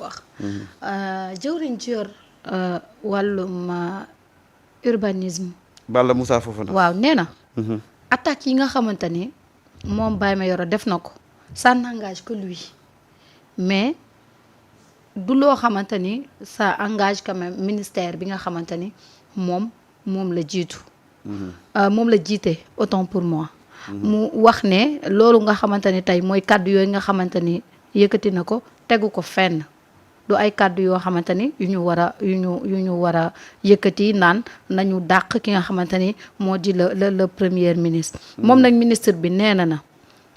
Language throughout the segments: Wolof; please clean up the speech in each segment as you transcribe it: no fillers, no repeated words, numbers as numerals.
wax. jëwriñ ci yor wàllum urbanisme. Balla Moussa Fofana. waaw nee na. attaques yi nga xamante ni moom Baye Mayoro def na ko ça n'engage que lui mais du loo xamante ni ça engage quand même ministère bi nga xamante ni moom la jiitu. moom la jiite autant pour moi. mu wax ne loolu nga xamante ni tey mooy kàddu yooyu nga xamante ni yëkkati na ko tegu ko fenn du ay kàddu yoo xamante ni yu ñu war a yëkkati naan nañu dàq ki nga xamante ni moo di le premier ministre. moom nag ministre bi nee na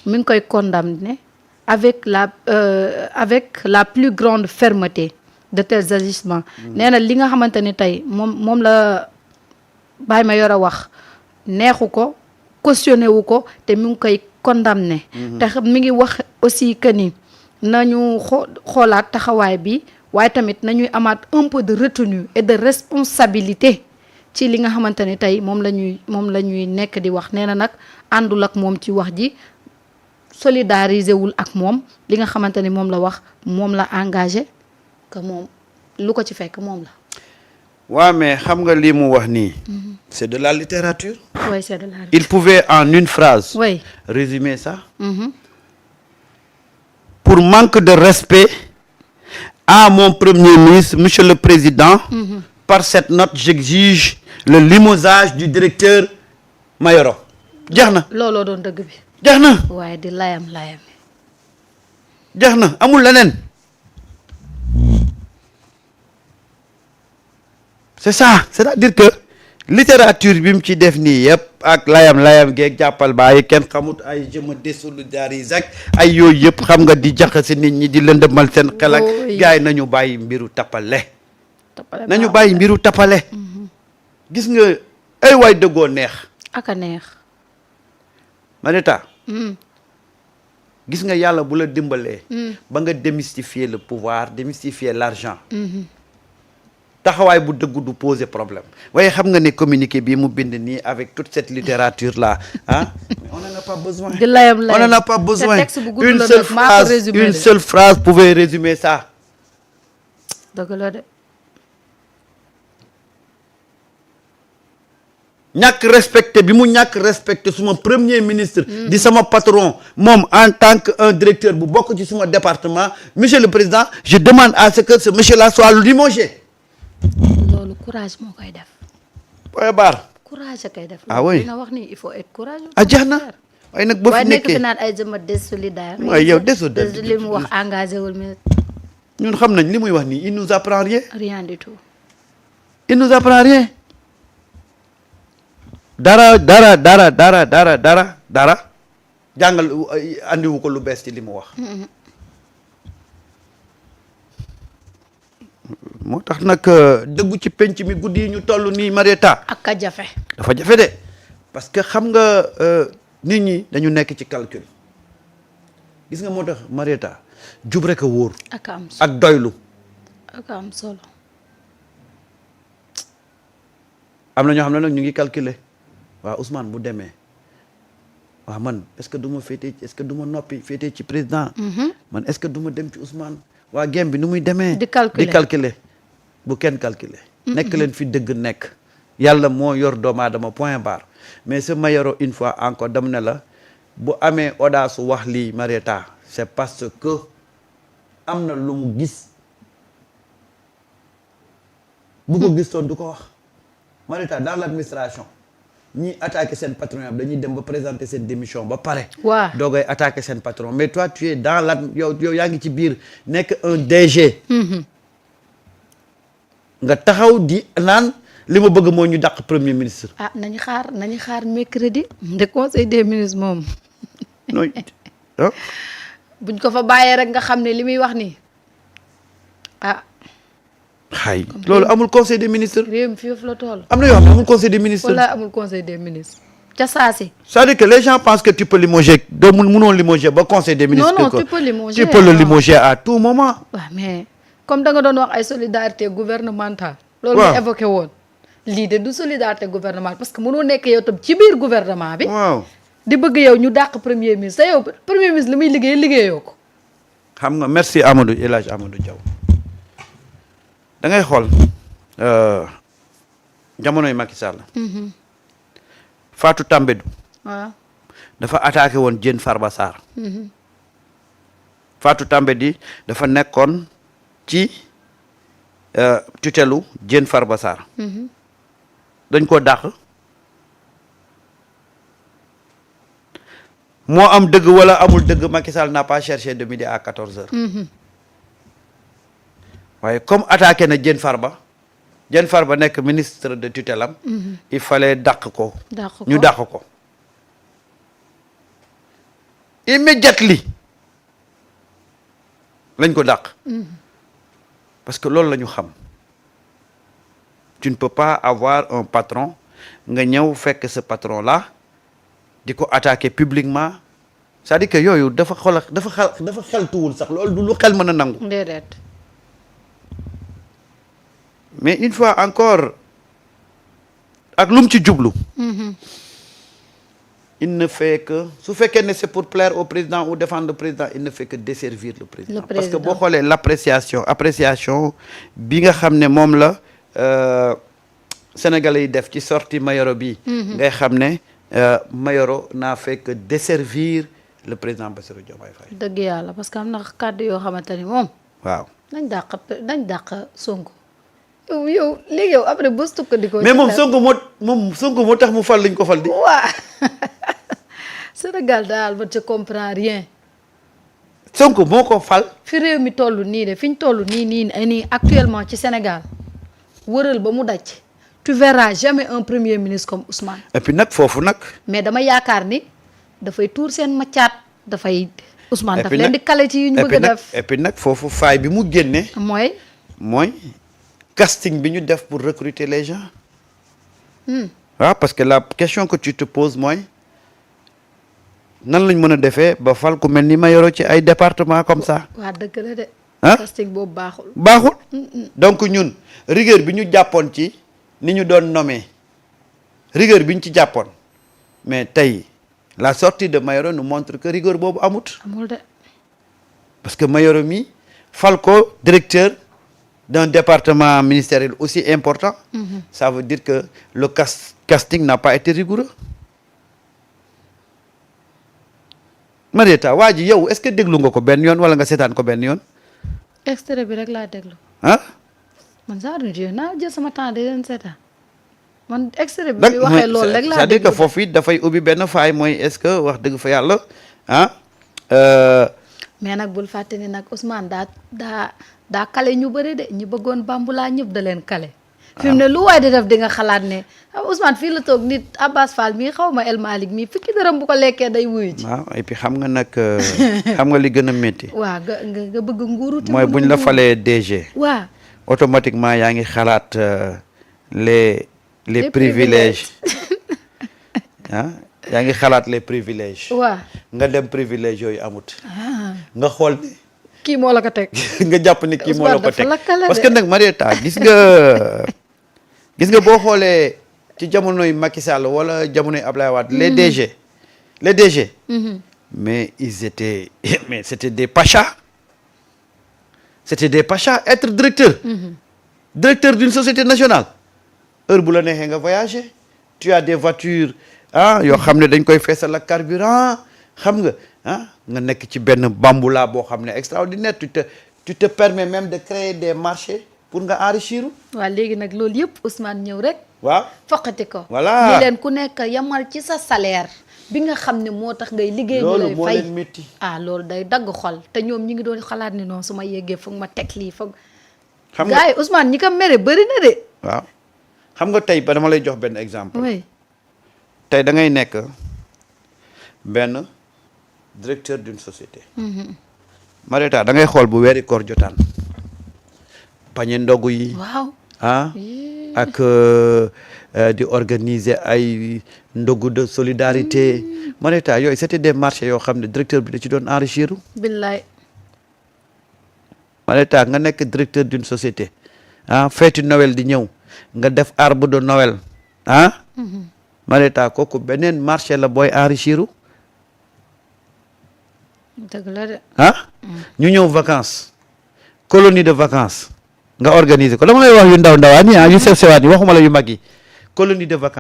mi ngi koy condamner avec la plus grande fermeté de tels agissements. nee na li nga xamante ni tey moom la Baye Mayoro wax neexu ko. cautionné wu ko te mi ngi koy condamné. te mi ngi wax aussi que ni nañu xoolaat taxawaay bi waaye tamit nañuy amaat un peu de retenue et de responsabilité ci li nga xamante ni tey moom la ñuy nekk di wax nee na nag àndul ak moom ci wax ji solidariser wul ak moom li nga xamante ni moom la wax moom la engagé que moom lu ko ci fekk moom la. waaw mais xam nga lii mu wax nii. c'est de la littérature. Oui, c'est de la littérature. Il pouvait en une phrase oui. résumer ça. Pour manque de respect à mon premier ministre, Monsieur le Président, par cette note, j'exige le limogeage du directeur Mayoro. jeex na. looloo doon dëgg bi. jeex na. waaye di layam. jeex na amul leneen. c'est ça c'est-à-dire que littérature bi mu ci def nii yëpp ak layam geeg jàppal bàyyi kenn xamut ay je me désolidarise ak ay yooyu yëpp xam nga di jaxase nit ñi di lëndëmal seen xel ak gars yi nañu bàyyi mbiru tappale nañu bàyyi mbiru tappale gis nga ay waay dëggoo neex aka neex Marieta gis nga yàlla bu la dimbalee ba nga démystifier le pouvoir démystifier l'argent taxawaay bu dëgg du poser problème waaye xam nga ne communiqué bii mu bind nii avec toute cette littérature là ah on n'en a pas besoin on n'en a pas besoin une seule phrase pouvait résumer ça dëgg la de ñàkk respecté bi mu ñàkk respecté suma premier ministre di sama patron moom en tant que un directeur bu bokk ci suma département monsieur le président je demande à ce que ce monsieur là soit limogé loolu courage moo koy def. Boy Baar. courage a koy def. ah oui nga wax ni il faut être courageux. ah jeex na waaye nag boo fi nekkee waaye nekk fi naan ay jëmbat désolidaire. waaye yow désolidaire li mu wax engagé wul mais. ñun xam nañ li muy wax nii il nous apprend rien. rien du tout. il nous apprend rien. dara jàngal andiwu ko lu bees ci li mu wax. moo tax nag dëggu ci penc mi guddi yi ñu toll nii Marieta. ak ka jafe. dafa jafe de parce que xam nga nit ñi dañu nekk ci calcul gis nga moo tax Marieta jub rek a wóor. ak doylu. ak am solo. am na ñoo xam ne nag ñu ngi calculer waaw Ousmane bu demee waaw man est-ce que du ma féetee est-ce que du ma noppi féetee ci président. man est-ce que du ma dem ci Ousmane. waa gem bi nu muy demee. di calculer bu kenn calculer. nekk leen fi dëgg nekk. yàlla moo yor doomu aadama point barre mais ce Mayoro une fois encore dam ne la bu amee audace wax lii Marieta c'est parce que am na lu mu gis bu ko gisoon du ko wax Marieta dans l'administration ñi attaqué seen patron am dañuy dem ba présenter seen démission ba pare. waaw doogay attaqué seen patron mais toi tu es dans la yow yaa ngi ci biir nekk un DG. nga taxaw di naan li ma bëgg moo ñu dàq premier ministre. ah nañu xaar mercredi. de conseil des ministres moom. nooy buñ ko fa bàyyee rek nga xam ne li muy wax nii ah. xay loolu amul conseil des ministres. réew mi foofu la toll. am na yoo xam ne amul conseil des ministres. wala amul conseil des ministres. ca saasi. c'est-à-dire que les gens pensent que tu peux limoger doo mënoo limoger ba conseil des ministres. non tu peux limoger. tu peux le limoger à tout moment. waaw mais comme da nga doon wax ay solidarité gouvernementale. loolu nga évoqué woon. lii de du solidarité gouvernementale parce que mënoo nekk yow tam ci biir gouvernement bi. waaw di bëgg yow ñu dàq premier ministre te yow premier ministre li muy liggéeyoo ko. xam nga merci Amadou El Hadj Amadou Diaw. da ngay xool jamonoy Macky Sall. Fatou Tambédou waaw dafa attaqué woon Diène Farba Sarr. Fatou Tambédou dafa nekkoon ci tutelu Diène Farba Sarr. dañ ko dàq. moo am dëgg wala amul dëgg Macky Sall n'a pas cherché de midi à 14h. waaye comme attaqué na Diène Farba nekk ministre de tutelle am. il fallait dàq ko. ñu dàq ko. immédiately lañ ko dàq. parce que loolu la ñu xam. tu ne peux pas avoir un patron nga ñëw fekk ce patron là di ko attaquer publiquement c'est-à-dire que yooyu dafa xeltuwul sax loolu du lu xel mën a nangu. déedéet. mais une fois encore ak lu mu ci jublu. il ne fait que su fekkee ne c'est pour plaire au président ou défendre le président il ne fait que desservir le président. parce que boo xoolee appréciation bi nga xam ne moom la Sénégalais yi def ci sortie Mayoro bi. ngay xam ne Mayoro n'a fait que desservir le président Bassirou Diomaye Faye. dëgg yàlla parce que am na kàddu yoo xamante ni moom. waaw nañ dàq Sonko. yow léegi yow après bés tukkandikoo. mais moom Sonko moo tax mu fal lañ ko fal di. waa Sénégal daal ba ca comprend rien. Sonko moo ko fal. fi réew mi toll nii de fi ñu toll nii actuellement ci Sénégal wëral ba mu daj. tu verras jamais un premier ministre comme Ousmane. et puis nag foofu nag. mais dama yaakaar ni dafay tuur seen maccaat dafay. Ousmane daf leen di kale ci yu ñu bëgg a def. et puis nag foofu faay bi mu génne. mooy casting bi ñu def pour recruter les gens. waaw parce que la question que tu te poses mooy nan lañ mën a defee ba fal ku mel ni Mayoro ci ay département comme ça. waa dëgg la de. casting boobu baaxul. donc ñun rigueur bi ñu jàppoon ci ni ñu doon nommé rigueur bi ñu ci jàppoon mais tey la sortie de Mayoro nous montre que rigueur boobu amul de. parce que Mayoro mi fal ko directeur d'un département ministériel aussi important. Ça veut dire que le casting n'a pas été rigoureux. Marieta waa ji yow est-ce que déglu nga ko benn yoon wala nga seetaan ko benn yoon. extrait bi rek laa déglu. man genre jeu naa jël sama temps de leen seetaan man extrait bi waxee loolu rek laa déglu c'est-à-dire que foofu it dafay ubbi benn faay mooy est-ce que wax dëgg fa yàlla mais nag bul fàtte ni nag Ousmane daa kale ñu bëri de ñu bëggoon bambulaa ñëpp da leen kale. fi mu ne lu waay di def di nga xalaat ne Ousmane fii la toog nit Abbas Fall mii xaw ma El Malick mii fukki dërëm bu ko lekkee day wuyu ji. waaw et puis xam nga nag xam nga li gën a métti. waaw nga bëgg nguuru. mooy buñ la falee DG. waaw automatiquement yaa ngi xalaat les privilèges yaa ngi xalaat les privilèges. waaw nga dem privilèges yooyu amut. nga xool ne. kii moo la ko teg. nga jàpp ni kii moo la ko teg parce que nag Marieta gis nga boo xoolee ci jamonoy Macky Sall wala jamonoy Ablaye Wade les DG. mais c'était des pachas. être directeur d'une société nationale. heure bu la neexee nga voyager tu as des voitures yoo xam ne dañ koy feesal ak carburant xam nga nga nekk ci benn bambula boo xam ne extraordinaire tu te permets même de créer des marchés pour nga enrichir. waaw léegi nag loolu yëpp Ousmane ñëw rek. waaw foqati ko. voilà ni leen ku nekk yamal ci sa salaire bi nga xam ne moo tax ngay liggéey. ñu lay fay loolu moo leen métti. loolu day dagg xol te ñoom ñi ngi doon xalaat ni non su ma yeggee foog ma teg lii foog. xam nga gars yi Ousmane ñi ko mere bëri na de. waaw xam nga tey ba dama lay jox benn exemple. oui. tey da ngay nekk benn directeur d'une société. Marieta da ngay xool bu weeri koor jotaan pañe ndogu yi. waaw ak di organiser ay ndogu de solidarité. Marieta yooyu c'était des marchés yoo xam ne directeur bi da ci doon enrichir. billaay. Marieta nga nekk directeur d'une société feeti Noël di ñëw nga def arbre de Noël Marieta kooku beneen marché la booy enrichir. dëgg la de. ñu ñëw vacances colonie de vacances nga organiser ko dama lay wax yu ndaw ndawaan yi yu sew sewaan yi waxuma la yu mag yi colonie de vacances